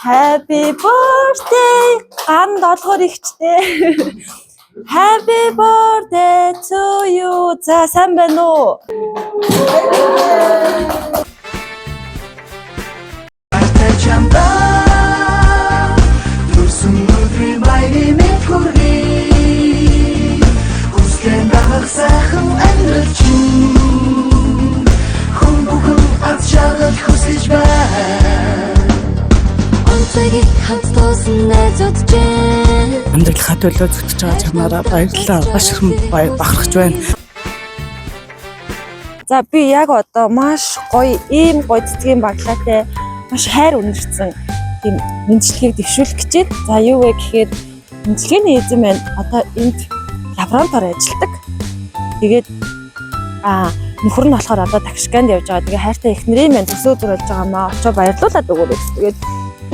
Happy birthday ган долгоор ихчтэй. Happy birthday to you. За сайн байна уу? Амьдрал хатуулаа зүтж байгаа чамаараа баярлалаа. Маш их бахархаж байна. За би яг одоо маш гоё ийм гоё цэцгийн баглаатай маш хайр үнэрсэн тийм мэдлэгийг дэвшүүлэх гэж байна. За юу вэ гэхээр мэдлэгийн эзэн маань одоо энд лабораториор ажилладаг. Тэгээд нөхөр нь болохоор одоо тагшканд явж байгаа. Тэгээ хайртай эхнэрийн маань төсөө зурулж байгаа маа. Очоо баярлуулаад өгөөрэй. Тэгээд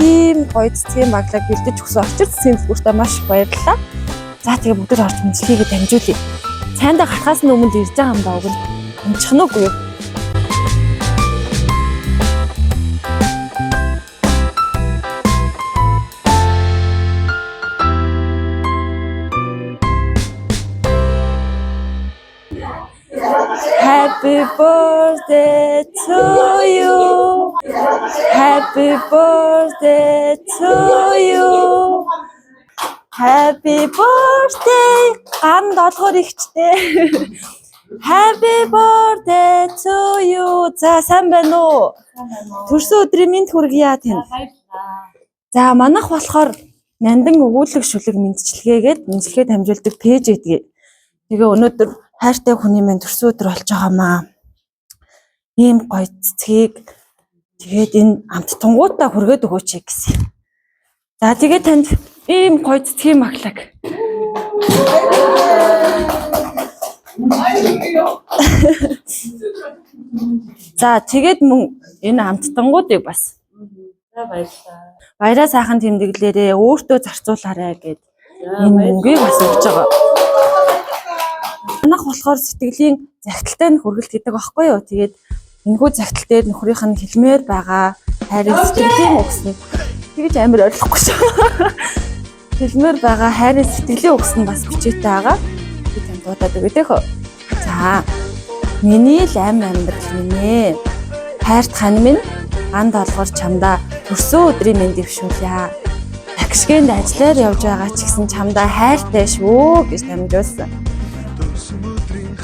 ийм гоё цэцгийн баглааг бэлдэж өгсөн очир цэцгийн зүгээрээ маш их баярлалаа. За тэгээ бүгд орж мэдлэгийг дамжуулъя. Цайндаа гарахаас өмнө ирж байгаа юм даа уг нь. Амжих нь үгүй юу? Happy birthday to you. Happy birthday to you. Happy birthday ган долгоор ихчтэй. Happy birthday to you. За сайн байна уу? Төрсөн өдрийн мэнд хүргье тань. За манайх болохоор нандан өгүүлэг шүлэг мэдчилгээгээд мэдлэгээ дамжуулдаг пэйж гэдгийг. Тэгээ өнөөдөр хайртай хүний минь төрсөн өдөр болж байгаамаа. Ийм гоё цэцгийг тэгээд энэ амт тунгуудаа хүргээд өгөөч гэсэн. За тэгээд танд ийм гоё цэцгийн маглаг. За тэгээд мөн энэ амттангуудыг бас баярлалаа. Баяраа сайхан тэмдэглээрээ өөртөө зарцуулаарай гэд энэ мөнгийг бас өгч байгаа. Манайх болохоор сэтгэлийн захидалтай нь хүргэлт гэдэг багхгүй юу. Тэгээд энэхүү захидал дээр нөхрийнх нь хэлмээр байгаа хайрын сэтгэлийн үгс нь тэгж амар ойлгохгүй шүү. Хэлмээр байгаа хайрын сэтгэлийн үгс нь бас хүчтэй байгаа. Би танд дуудаад өгöd хөө. За миний лам амьдрал минь ээ. Хайрт хань минь ган долгоор чамдаа төрсөн өдрийн мэнд дэвшүүлье. Тагшгэнд ажиллаар явж байгаа ч гэсэн чамдаа хайртай шүү гэж дамжуулсан.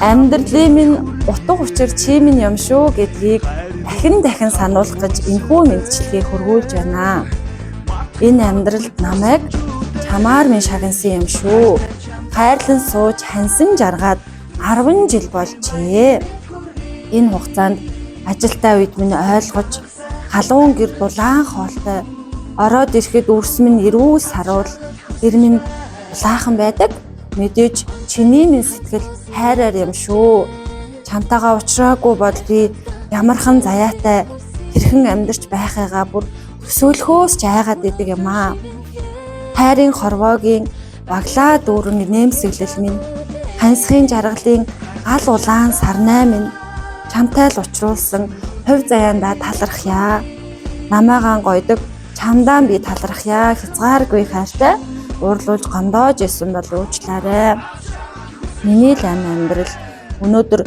Амьдралын минь утга учир чи минь юм шүү гэдгийг дахин сануулах гэж энэхүү мэдчилгээг хөргүүлж байна. Энэ амьдралд намайг чамаар минь шагнасан юм шүү. Хайрлан сууж хансан жаргаад 10 жил болжээ. Энэ хугацаанд ажилтаа үед минь ойлгож халуун гэр дулаан хоолтой ороод ирэхэд үрс минь эрүүл саруул гэр минь улаахан байдаг. Мэдээж чиний минь сэтгэл хайраар юм шүү. Чамтайгаа уулзраагүй бол би ямархан заяатай хэрхэн амьдарч байхыгаа бүр төсөөлөхөөс ч айгаад идэг юм аа. Хайрын хорвоогийн баглаа дүүрэн нэмсэглэл минь хансхийн жаргалын гал улаан сарнай минь чамтай л учруулсан хувь заяандаа талархъя. Намаагаан гойдог чамдаа би талархъя. Хязгааргүй хайртай уурлуулж гондоож исэн бол уучлаарай. Миний лам амьдрал өнөөдөр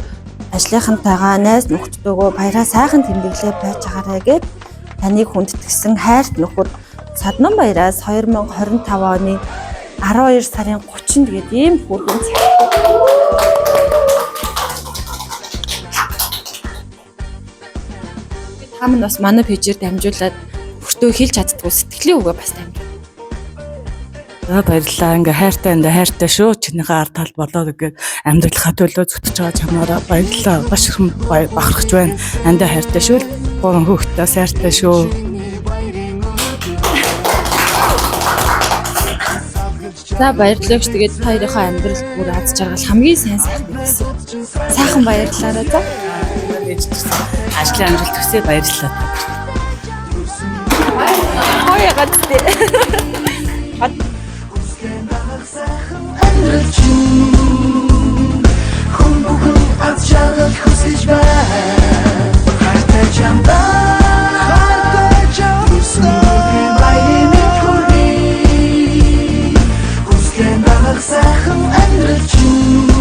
ажлынхантайгаа найз нөхдөдөө баяраа сайхан тэмдэглээ байж байгаарай гэд таныг хүндэтгсэн хайрт нөхөр Саднам баяраас 2025 оны 12 сарын 30-нд гээд ийм хүргэн цаг. Та минь бас манай пэйжээр дамжуулаад өртөө хэлж чаддгүй сэтгэлийн үгээ бас дамжуул. За баярлалаа. Ингээ хайртай шүү. Чинийхээ ард тал болоод ингээд амьдрал хатуулаа зүтж байгаа чамаараа баярлалаа. Маш их бахархаж байна. Андаа хайртай шүү. Гурван хүүхдтэй сайртай шүү. За баярлалаач. Тэгээд хоёрынхоо амьдрал бүр аз жаргал хамгийн сайн гэсэн. Сайхан баярлалаа за. Ажлын амжилт хүсье баярлалаа. Хаяа гадтай. Хүн бүхэн аз жаргал хүсэж байна. Хайртай чамдаа сайхан амьдрал чинь